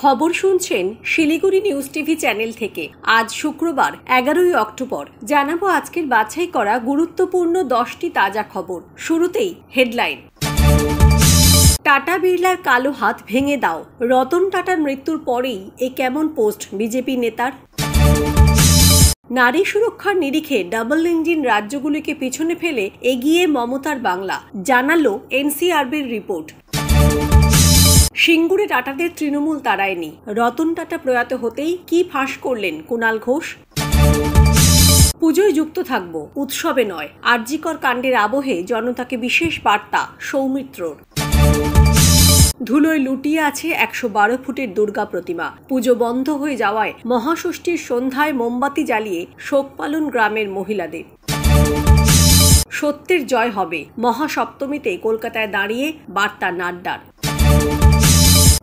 খবর শুনছেন Siliguri news TV channel থেকে। আজ শুক্রবার 11ই অক্টোবর জানাবো আজকের বাছাই করা গুরুত্বপূর্ণ 10টি তাজা খবর। শুরুতেই হেডলাইন। টাটা বিড়লার কালো হাত ভেঙে দাও। রতন টাটার মৃত্যুর পরেই এ কেমন পোস্ট বিজেপি নেতার। নারী সুরক্ষার নিরিখে ডাবল ইঞ্জিন রাজ্যগুলিকে পিছনে ফেলে এগিয়ে মমতার বাংলা, জানালো এনসিআরবির রিপোর্ট। সিঙ্গুরে টাটাদের তৃণমূল তাড়ায়নি। রতন টাটা প্রয়াত হতেই কি ফাঁস করলেন কুণাল ঘোষ। পুজোয় যুক্ত থাকব, উৎসবে নয়। আরজিকর কাণ্ডের আবহে জনতাকে বিশেষ বার্তা সৌমিত্রর। ধুলোয় লুটিয়ে আছে 112 ফুটের দুর্গা প্রতিমা। পুজো বন্ধ হয়ে যাওয়ায় মহাষষ্ঠীর সন্ধ্যায় মোমবাতি জ্বালিয়ে শোক পালন গ্রামের মহিলাদের। সত্যের জয় হবে। মহাসপ্তমীতে কলকাতায় দাঁড়িয়ে বার্তা নাড্ডার।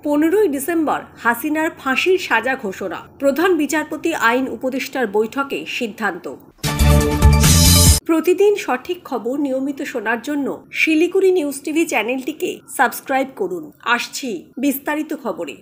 15ই ডিসেম্বর হাসিনার ফাঁসির সাজা ঘোষণা। প্রধান বিচারপতি আইন উপদেষ্টার বৈঠকে সিদ্ধান্ত। প্রতিদিন সঠিক খবর নিয়মিত শোনার জন্য শিলিগুড়ি নিউজ টিভি চ্যানেলটিকে সাবস্ক্রাইব করুন। আসছি বিস্তারিত খবরে।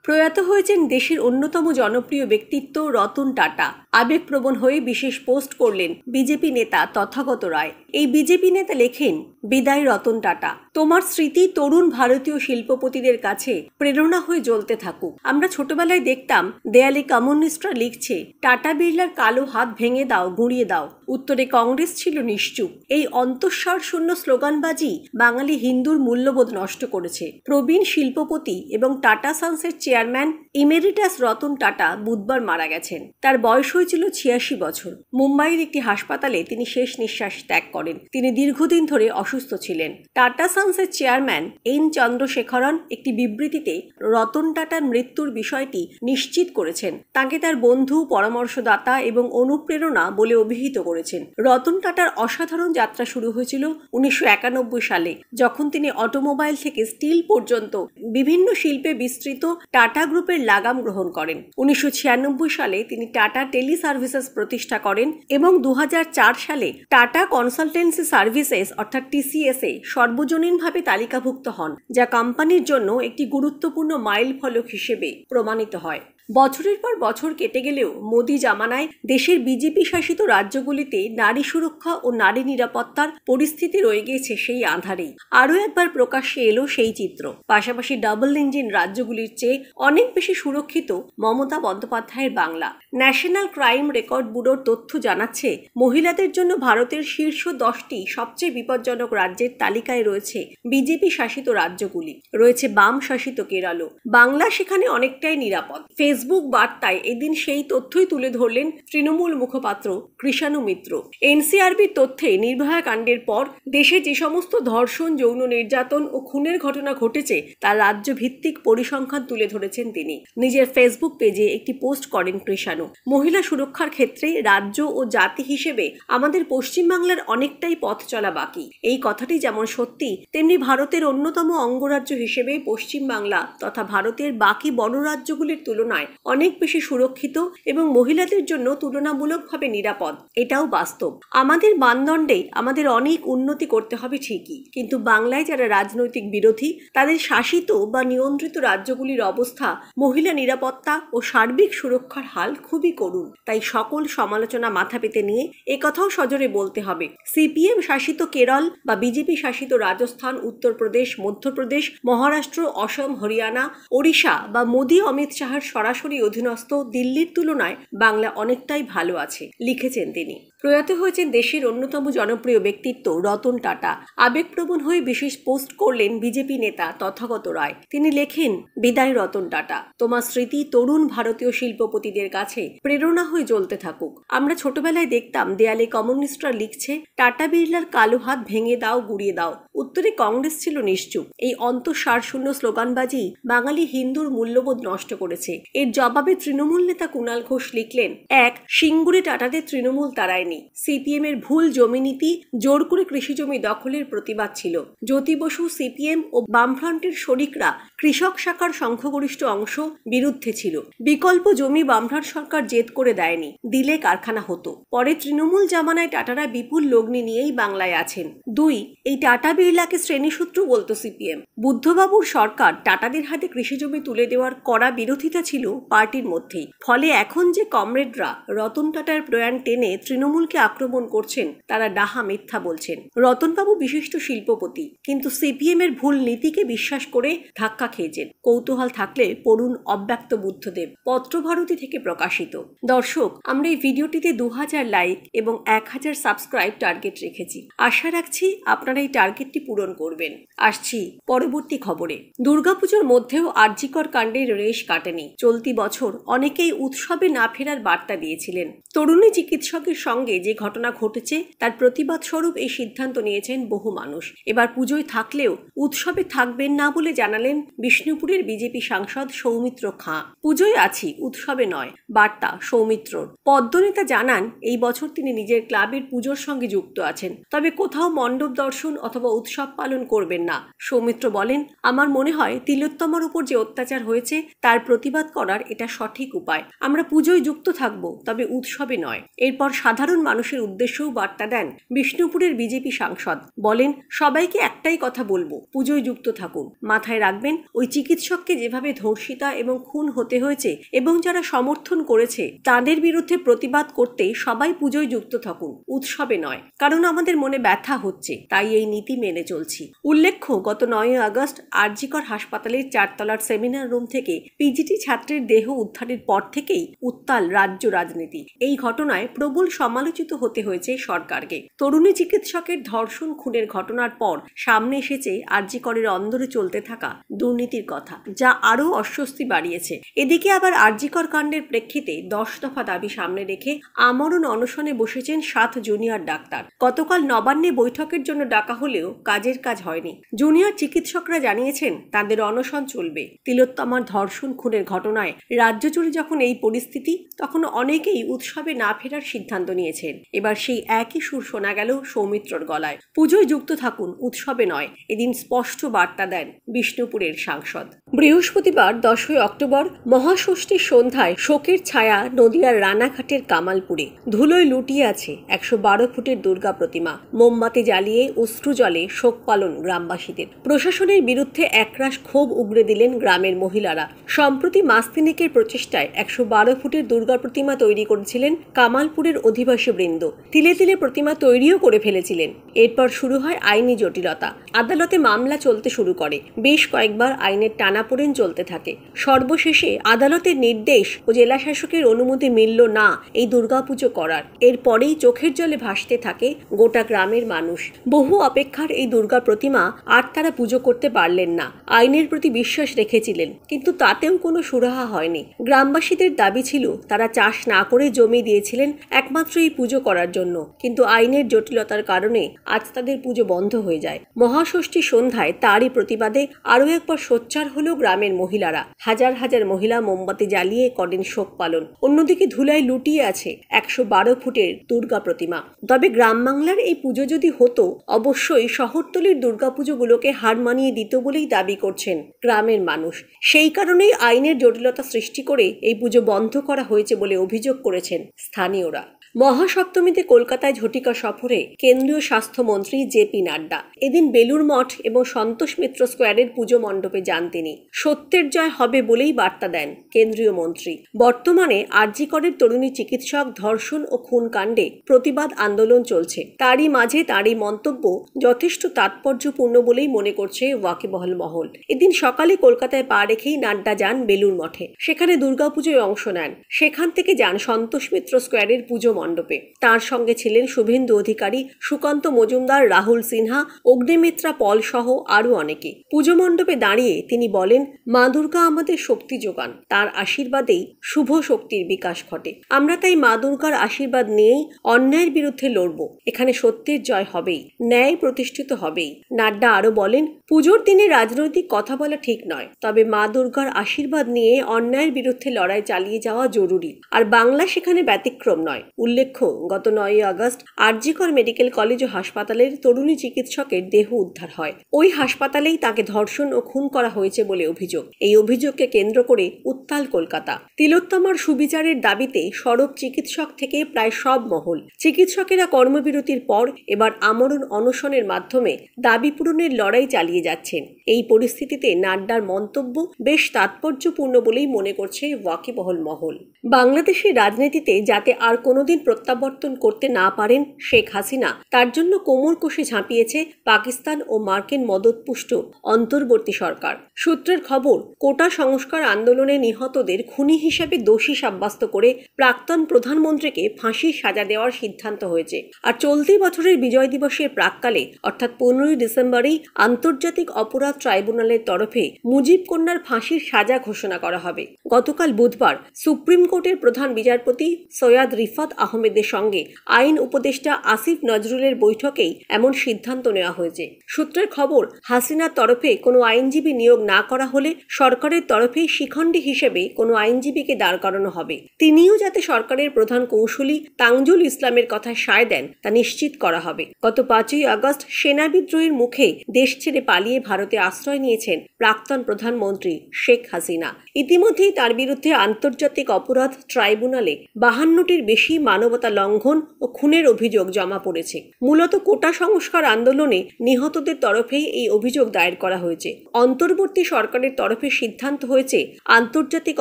প্রয়াত হয়েছেন দেশের অন্যতম জনপ্রিয় ব্যক্তিত্ব রতন টাটা। আবেগপ্রবণ হয়ে বিশেষ পোস্ট করলেন বিজেপি নেতা তথাগত রায়। এই বিজেপি নেতা লেখেন, বিদায় রতন টাটা, তোমার স্মৃতি তরুণ ভারতীয় শিল্পপতিদের কাছে প্রেরণা হয়ে জ্বলতে থাকুক। আমরা ছোটবেলায় দেখতাম দেয়ালে কমিউনিস্টরা লিখছে, টাটা বিড়লার কালো হাত ভেঙে দাও, গুঁড়িয়ে দাও। উত্তরে কংগ্রেস ছিল নিশ্চুপ। এই অন্তঃসার শূন্য স্লোগানবাজি বাঙালি হিন্দুর মূল্যবোধ নষ্ট করেছে। প্রবীণ শিল্পপতি এবং টাটা সন্সের চেয়ারম্যান ইমেরিটাস রতন টাটা বুধবার মারা গেছেন। তার বয়স হয়েছিল 86 বছর। মুম্বাইয়ের একটি হাসপাতালে তিনি শেষ নিঃশ্বাস ত্যাগ করেন। তিনি দীর্ঘদিন ধরে অসুস্থ ছিলেন। টাটা সন্সের চেয়ারম্যান এন চন্দ্রশেখরন একটি বিবৃতিতে রতন টাটার মৃত্যুর বিষয়টি নিশ্চিত করেছেন। তাকে তার বন্ধু, পরামর্শদাতা এবং অনুপ্রেরণা বলে অভিহিত করেছেন। রতন টাটার অসাধারণ যাত্রা শুরু হয়েছিল 1991 সালে, যখন তিনি অটোমোবাইল থেকে স্টিল পর্যন্ত বিভিন্ন শিল্পে বিস্তৃত টাটা গ্রুপের লাগাম গ্রহণ করেন। 1996 সালে তিনি টাটা টেলি সার্ভিসেস প্রতিষ্ঠা করেন এবং 2004 সালে টাটা কনসালটেন্সি সার্ভিসেস অর্থাৎ টিসিএস এ সর্বজনীনভাবে তালিকাভুক্ত হন, যা কোম্পানির জন্য একটি গুরুত্বপূর্ণ মাইল ফলক হিসেবে প্রমাণিত হয়। বছরের পর বছর কেটে গেলেও মোদি জামানায় দেশের বিজেপি শাসিত রাজ্যগুলিতে নারী সুরক্ষা ও নারী নিরাপত্তার পরিস্থিতি রয়ে গিয়েছে সেই আঁধারেই। আরও একবার প্রকাশ্যে এলো সেই চিত্র। পাশাপাশি ডাবল ইঞ্জিন রাজ্যগুলির চেয়ে অনেক বেশি সুরক্ষিত মমতা বন্দ্যোপাধ্যায়ের বাংলা। ন্যাশনাল ক্রাইম রেকর্ড ব্যুরোর তথ্য জানাচ্ছে, মহিলাদের জন্য ভারতের শীর্ষ 10টি সবচেয়ে বিপজ্জনক রাজ্যের তালিকায় রয়েছে বিজেপি শাসিত রাজ্যগুলি। রয়েছে বাম শাসিত কেরলও। বাংলা সেখানে অনেকটাই নিরাপদ। ফেসবুক বার্তায় এদিন সেই তথ্যই তুলে ধরলেন তৃণমূল মুখপাত্র কৃষাণু মিত্র। এনসিআরবির তথ্যে নির্ভয়া কাণ্ডের পর দেশে যে সমস্ত ধর্ষণ, যৌন নির্যাতন ও খুনের ঘটনা ঘটেছে তার রাজ্য ভিত্তিক পরিসংখ্যান তুলে ধরেছেন তিনি। নিজের ফেসবুক পেজে একটি পোস্ট করেন কৃষাণু। মহিলা সুরক্ষার ক্ষেত্রে রাজ্য ও জাতি হিসেবে আমাদের পশ্চিমবাংলার অনেকটাই পথ চলা বাকি। এই কথাটি যেমন সত্যি, তেমনি ভারতের অন্যতম অঙ্গরাজ্য হিসেবে পশ্চিমবাংলা তথা ভারতের বাকি বড় রাজ্যগুলির তুলনায় অনেক বেশি সুরক্ষিত এবং মহিলাদের জন্য তুলনামূলকভাবে নিরাপদ, এটাও বাস্তব। আমাদের মানদণ্ডে আমাদের অনেক উন্নতি করতে হবে ঠিকই, কিন্তু বাংলায় যারা রাজনৈতিক বিরোধী তাদের শাসিত বা নিয়ন্ত্রিত রাজ্যগুলির অবস্থা, মহিলা নিরাপত্তা ও সার্বিক সুরক্ষার হাল খুবই করুণ। তাই সকল সমালোচনা মাথা পেতে নিয়ে একথাও সজোরে বলতে হবে, সিপিএম শাসিত কেরল বা বিজেপি শাসিত রাজস্থান, উত্তরপ্রদেশ, মধ্যপ্রদেশ, মহারাষ্ট্র, অসম, হরিয়ানা, ওড়িশা বা মোদি অমিত শাহর সরাসরি অধীনস্থ দিল্লির তুলনায় বাংলা অনেকটাই ভালো আছে, লিখেছেন তিনি। প্রয়াত হয়েছেন দেশের অন্যতম জনপ্রিয় ব্যক্তিত্ব রতন টাটা। আবেগপ্রবণ হয়ে বিশেষ পোস্ট করলেন বিজেপি নেতা তথাগত রায়। তিনি লেখেন, বিদায় রতন টাটা, তোমার স্মৃতি তরুণ ভারতীয় শিল্পপতিদের কাছে প্রেরণা হয়ে জ্বলতে থাকুক। আমরা ছোটবেলায় দেখতাম দেয়ালে কমিউনিস্টরা লিখছে, টাটা বিড়লার কালো হাত ভেঙে দাও, গুঁড়িয়ে দাও। উত্তরে কংগ্রেস ছিল নিশ্চুপ। এই অন্তঃসার শূন্য স্লোগানবাজি বাঙালি হিন্দুর মূল্যবোধ নষ্ট করেছে। এর জবাবে তৃণমূল নেতা কুণাল ঘোষ লিখলেন, 1. সিঙ্গুরে টাটাদের তৃণমূল তাড়ায়নি। দেয়নি। সিপিএম এর ভুল জমি নীতি, জোর করে কৃষি জমি দখলের প্রতিবাদ ছিল। জ্যোতি বসু, সিপিএম ও বামফ্রন্টের শরিকরা কৃষক শাখার সংখ্যাগরিষ্ঠ অংশ বিরুদ্ধে ছিল। বিকল্প জমি বামফ্রন্ট সরকার জেদ করে দেয়নি, দিলে কারখানা হতো। পরে তৃণমূল জামানায় টাটারা বিপুল লগ্নি নিয়েই বাংলায় আছেন। 2, এই টাটা বিড়লাকে শ্রেণীসূত্র বলতো সিপিএম। বুদ্ধবাবুর সরকার টাটাদের হাতে কৃষি জমি তুলে দেওয়ার কড়া বিরোধিতা ছিল পার্টির মধ্যেই। ফলে এখন যে কমরেডরা রতন টাটার প্রয়াণ টেনে তৃণমূলকে আক্রমণ করছেন, তারা ডাহা মিথ্যা বলছেন। রতনবাবু বিশিষ্ট শিল্পপতি, কিন্তু সিপিএম এর ভুল নীতিকে বিশ্বাস করে ধাক্কা খেয়েছেন। কৌতূহল থাকলে পড়ুন অব্যক্ত বুদ্ধদেব, পত্রভারতী থেকে প্রকাশিত। দর্শক, আমরা এই ভিডিওটিতে 2000 লাইক এবং 1000 সাবস্ক্রাইব টার্গেট রেখেছি। আশা রাখছি আপনারা এই টার্গেটটি পূরণ করবেন। আসছি পরবর্তী খবরে। দুর্গাপুজোর মধ্যেও আরজিকর কাণ্ডের রেশ কাটেনি। চলতি বছর অনেকেই উৎসবে না ফেরার বার্তা দিয়েছিলেন। তরুণী চিকিৎসকের সঙ্গে যে ঘটনা ঘটেছে তার প্রতিবাদ স্বরূপ এই সিদ্ধান্ত নিয়েছেন বহু মানুষ। এবার পুজোয় থাকলেও উৎসবে থাকবেন না বলে জানালেন বিষ্ণুপুরের বিজেপি সাংসদ সৌমিত্র খাঁ। পুজোয় আছি, উৎসবে নয়, বার্তা সৌমিত্রর। পদ্মনেতা জানান এই বছর তিনি নিজের ক্লাবের পুজোর সঙ্গে যুক্ত আছেন, তবে কোথাও মণ্ডপ দর্শন অথবা উৎসব পালন করবেন না। সৌমিত্র বলেন, আমার মনে হয় তিলোত্তমার উপর যে অত্যাচার হয়েছে তার প্রতিবাদ করার এটা সঠিক উপায়। আমরা পুজোয় যুক্ত থাকব, তবে উৎসবে নয়। এরপর সাধারণ মানুষের উদ্দেশ্যেও বার্তা দেন বিষ্ণুপুরের বিজেপি সাংসদ। বলেন, সবাইকে একটাই কথা বলবো, পুজোয় যুক্ত থাকুন। মাথায় রাখবেন, ওই চিকিৎসককে যেভাবে ধর্ষিতা এবং খুন হতে হয়েছে এবং যারা সমর্থন করেছে তাদের বিরুদ্ধে প্রতিবাদ করতে সবাই পুজোয় যুক্ত থাকুন, উৎসবে নয়। কারণ আমাদের মনে ব্যথা হচ্ছে, তাই এই নীতি মেনে চলছি। উল্লেখ্য, গত 9 আগস্ট আরজিকর হাসপাতালের 4 তলার সেমিনার রুম থেকে পিজিটি ছাত্রের দেহ উদ্ধারের পর থেকেই উত্তাল রাজ্য রাজনীতি। এই ঘটনায় প্রবল সমালোচিত হতে হয়েছে সরকারকে। তরুণী চিকিৎসকের ধর্ষণ খুনের ঘটনার পর সামনে এসেছে আরজিকরের অন্দরে চলতে থাকা দুর্নীতির কথা, যা আরও অস্বস্তি বাড়িয়েছে। এদিকে আবার আরজিকর কাণ্ডের প্রেক্ষিতে 10 দফা দাবি সামনে রেখে আমরণ অনশনে বসেছেন 7 জুনিয়র ডাক্তার। গতকাল নবান্নে বৈঠকের জন্য ডাকা হলেও কাজের কাজ হয়নি। জুনিয়র চিকিৎসকরা জানিয়েছেন তাদের অনশন চলবে। তিলোত্তমার ধর্ষণ খুনের ঘটনায় রাজ্য জুড়ে যখন এই পরিস্থিতি, তখন অনেকেই উৎসবে না ফেরার সিদ্ধান্ত নিয়েছেন। এবার সেই একই সুর শোনা গেল সৌমিত্রর গলায়। পুজোয় যুক্ত থাকুন, উৎসবে নয়, এদিন স্পষ্ট বার্তা দেন বিষ্ণুপুরের সাংসদ। বৃহস্পতিবার 10 অক্টোবর মহাষষ্ঠীর সন্ধ্যায় শোকের ছায়া নদিয়ার রানাঘাটের কামালপুরে। ধুলোয় লুটিয়ে আছে 112 ফুটের দুর্গা প্রতিমা। মোমবাতি জ্বালিয়ে অশ্রু জলে শোক পালন গ্রামবাসীদের। প্রশাসনের বিরুদ্ধে একরাশ ক্ষোভ উগরে দিলেন গ্রামের মহিলারা। সম্প্রতি মাস তিনেকের প্রচেষ্টায় 112 ফুটের দুর্গা প্রতিমা তৈরি করেছিলেন কামালপুরের অধিবাসী বৃন্দ। তিলে তিলে প্রতিমা তৈরিও করে ফেলেছিলেন। এরপর শুরু হয় আইনি জটিলতা। আদালতে মামলা চলতে শুরু করে। বেশ কয়েকবার আইনের টানাপোড়েন চলতে থাকে। সর্বশেষে আদালতের নির্দেশ ও জেলা শাসকের অনুমতি মিলল না এই দুর্গাপুজো করার। এরপরেই চোখের জলে ভাসতে থাকে গোটা গ্রামের মানুষ। বহু অপেক্ষার এই দুর্গা প্রতিমা আর তারা পুজো করতে পারলেন না। আইনের প্রতি বিশ্বাস রেখেছিলেন, কিন্তু তাতেও কোনো সুরাহা হয়নি। গ্রামবাসীদের দাবি ছিল তারা চাষ না করে জমি দিয়েছিলেন একমাত্র এই পুজো করার জন্য, কিন্তু আইনের জটিলতার কারণে আজ তাদের পুজো বন্ধ হয়ে যায়। মহাষষ্ঠী সন্ধ্যায় তারই প্রতিবাদে আরও একবার সোচ্চার হলো গ্রামের মহিলারা। হাজার হাজার মহিলা মোমবাতি জ্বালিয়ে করেন শোক পালন। অন্যদিকে ধুলায় লুটিয়ে আছে 112 ফুটের দুর্গা প্রতিমা। তবে গ্রাম বাংলার এই পুজো যদি হতো, অবশ্যই শহরতলির দুর্গাপুজোগুলোকে হার মানিয়ে দিত বলেই দাবি করছেন গ্রামের মানুষ। সেই কারণেই আইনের জটিলতা সৃষ্টি করে এই পুজো বন্ধ করা হয়েছে বলে অভিযোগ করেছেন স্থানীয়রা। মহাসপ্তমীতে কলকাতায় ঝটিকা সফরে কেন্দ্রীয় স্বাস্থ্যমন্ত্রী জেপি নাড্ডা। এদিন বেলুর মঠ এবং সন্তোষ মিত্র স্কোয়ারের পুজো মণ্ডপে যান তিনি। সত্যের জয় হবে বলেই বার্তা দেন কেন্দ্রীয় মন্ত্রী। বর্তমানে আরজিকরের তরুণী চিকিৎসক ধর্ষণ ও খুন কাণ্ডে প্রতিবাদ আন্দোলন চলছে। তারই মাঝে তারই মন্তব্য যথেষ্ট তাৎপর্যপূর্ণ বলেই মনে করছে ওয়াকিবহাল মহল। এদিন সকালে কলকাতায় পা রেখেই নাড্ডা যান বেলুর মঠে। সেখানে দুর্গাপুজোয় অংশ নেন। সেখান থেকে যান সন্তোষ মিত্র স্কোয়ারের পুজো মণ্ডপে। তার সঙ্গে ছিলেন শুভেন্দু অধিকারী, সুকান্ত মজুমদার, রাহুল সিনহা, অগ্নিমিত্রা পল সহ আরও অনেকে। পুজো মণ্ডপে দাঁড়িয়ে তিনি বলেন, মা দুর্গা আমাদের শক্তি যোগান, তার আশীর্বাদেই শুভ শক্তির বিকাশ ঘটে। আমরা তাই মা দুর্গার আশীর্বাদ নিয়েই অন্যায়ের বিরুদ্ধে লড়ব। এখানে সত্যের জয় হবেই, ন্যায় প্রতিষ্ঠিত হবেই। নাড্ডা আরো বলেন, পুজোর দিনে রাজনৈতিক কথা বলা ঠিক নয়, তবে মা দুর্গার আশীর্বাদ নিয়ে অন্যায়ের বিরুদ্ধে লড়াই চালিয়ে যাওয়া জরুরি। আর বাংলা সেখানে ব্যতিক্রম নয়। উল্লেখ্য, গত 9 আগস্ট আর.জি. কর মেডিকেল কলেজ ও হাসপাতালের তরুণী চিকিৎসকের দেহ উদ্ধার হয়। ওই হাসপাতালেই তাকে ধর্ষণ ও খুন করা হয়েছে বলে অভিযোগ। এই অভিযোগকে কেন্দ্র করে উত্তাল কলকাতা। তিলোত্তমার সুবিচারের দাবিতে সরব চিকিৎসক থেকে প্রায় সব মহল। চিকিৎসকেরা কর্মবিরতির পর এবার আমরণ অনশনের মাধ্যমে দাবি পূরণের লড়াই চালিয়ে যাচ্ছেন। এই পরিস্থিতিতে নাড্ডার মন্তব্য বেশ তাৎপর্যপূর্ণ বলেই মনে করছে ওয়াকিবহল মহল। বাংলাদেশের রাজনীতিতে যাতে আর কোনোদিন প্রত্যাবর্তন করতে না পারেন শেখ হাসিনা, তার জন্য কোমর কষে ঝাঁপিয়েছে পাকিস্তান ও মার্কিন মদতপুষ্ট অন্তর্বর্তী সরকার। সূত্রের খবর, কোটা সংস্কার আন্দোলনে নিহতদের খুনি হিসেবে দোষী সাব্যস্ত করে প্রাক্তন প্রধানমন্ত্রীকে ফাঁসির সাজা দেওয়ার সিদ্ধান্ত হয়েছে। আর চলতি বছরের বিজয় দিবসের প্রাক্কালে অর্থাৎ 15 ডিসেম্বরেই আন্তর্জাতিক অপরাধ ট্রাইব্যুনালের তরফে মুজিব কন্যার ফাঁসির সাজা ঘোষণা করা হবে। গতকাল বুধবার সুপ্রিম কোর্টের প্রধান বিচারপতি সৈয়দ রিফাত আহমেদের সঙ্গে আইন উপদেষ্টা আসিফ নজরুলের বৈঠকেই এমন সিদ্ধান্ত নেওয়া হয়েছে। সূত্রের খবর, হাসিনার তরফে কোনো আইনজীবী নিয়োগ না করা হলে সরকারের তরফেই শিখণ্ডী হিসেবে কোনো আইনজীবীকে দাঁড় করানো হবে। তিনিও যাতে সরকারের প্রধান কৌঁসুলি তানজুল ইসলামের কথায় সায় দেন তা নিশ্চিত করা হবে। গত 5 আগস্ট সেনা বিদ্রোহের মুখে দেশ ছেড়ে পালিয়ে ভারতে আশ্রয় নিয়েছেন প্রাক্তন প্রধানমন্ত্রী শেখ হাসিনা। ইতিমধ্যেই তার বিরুদ্ধে আন্তর্জাতিক অপরাধ ট্রাইব্যুনালে 52টির বেশি মানবতা লঙ্ঘন ও খুনের অভিযোগ জমা পড়েছে। মূলত কোটা সংস্কার আন্দোলনে নিহতদের তরফেই এই অভিযোগ দায়ের করা হয়েছে। অন্তর্বর্তী সরকারের তরফে সিদ্ধান্ত হয়েছে আন্তর্জাতিক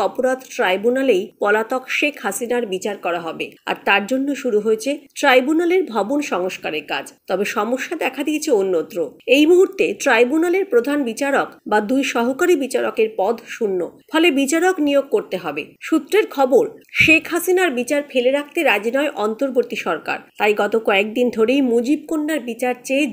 অপরাধ ট্রাইব্যুনালেই পলাতক শেখ হাসিনার বিচার করা হবে। আর তার জন্য শুরু হয়েছে ট্রাইব্যুনালের ভবন সংস্কারের কাজ। তবে সমস্যা দেখা দিয়েছে অন্যত্র। এই মুহূর্তে ট্রাইব্যুনালের প্রধান বিচারক বা 2 সহকারী বিচারকের পদ শূন্য, ফলে বিচারক নিয়োগ করতে হবে। সূত্রের খবর, শেখ হাসিনার বিচার ফেলে রাখতে রাজি নয় অন্তর্বর্তী সরকার। তাই গত কয়েকদিন ধরেই মুজিব কন্যার বিচার চেয়ে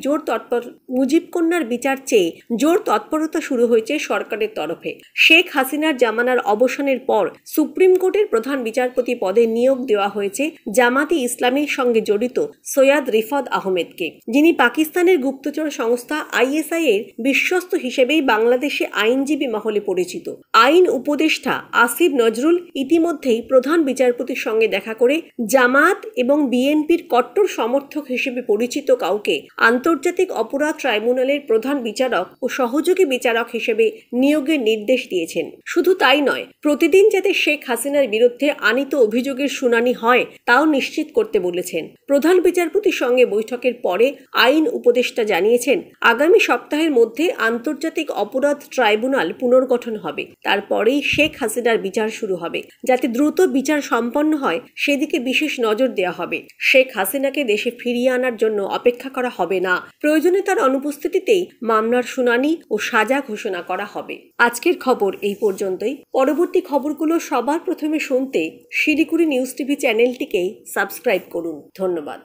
জোর তৎপরতা শুরু হয়েছে সরকারের তরফে। শেখ হাসিনার জামানার অবসানের পর সুপ্রিম কোর্টের প্রধান বিচারপতি পদে নিয়োগ দেওয়া হয়েছে জামাতে ইসলামীর সঙ্গে জড়িত সৈয়দ রিফাত আহমেদকে, যিনি পাকিস্তানের গুপ্তচর সংস্থা ISI এর বিশ্বস্ত হিসেবেই বাংলাদেশে আইনজীবী মহলে পরিচিত। আইন উপদেষ্টা আসিফ নজরুল ইতিমধ্যেই প্রধান বিচারপতির সঙ্গে দেখা করে জামাত এবং বিএনপির কট্টর সমর্থক হিসেবে পরিচিত কাউকে আন্তর্জাতিক অপরাধ ট্রাইব্যুনালের প্রধান বিচারক ও সহযোগী বিচারক হিসেবে নিয়োগের নির্দেশ দিয়েছেন। শুধু তাই নয়, প্রতিদিন যাতে শেখ হাসিনার বিরুদ্ধে আনীত অভিযোগের শুনানি হয় তাও নিশ্চিত করতে বলেছেন। প্রধান বিচারপতির সঙ্গে বৈঠকের পরে আইন উপদেষ্টা জানিয়েছেন, আগামী সপ্তাহের মধ্যে আন্তর্জাতিক অপরাধ ট্রাইব্যুনাল পুনর্গঠন হবে। তারপরেই শেখ হাসিনার বিচার শুরু হবে। যাতে দ্রুত বিচার সম্পন্ন হয় সেদিকে বিশেষ নজর দেওয়া হবে। শেখ হাসিনাকে দেশে ফিরিয়ে আনার জন্য অপেক্ষা করা হবে না। প্রয়োজনে তার অনুপস্থিতিতেই মামলার শুনানি ও সাজা ঘোষণা করা হবে। আজকের খবর এই পর্যন্তই। পরবর্তী খবরগুলো সবার প্রথমে শুনতে শিলিগুড়ি নিউজ টিভি চ্যানেলটিকে সাবস্ক্রাইব করুন। ধন্যবাদ।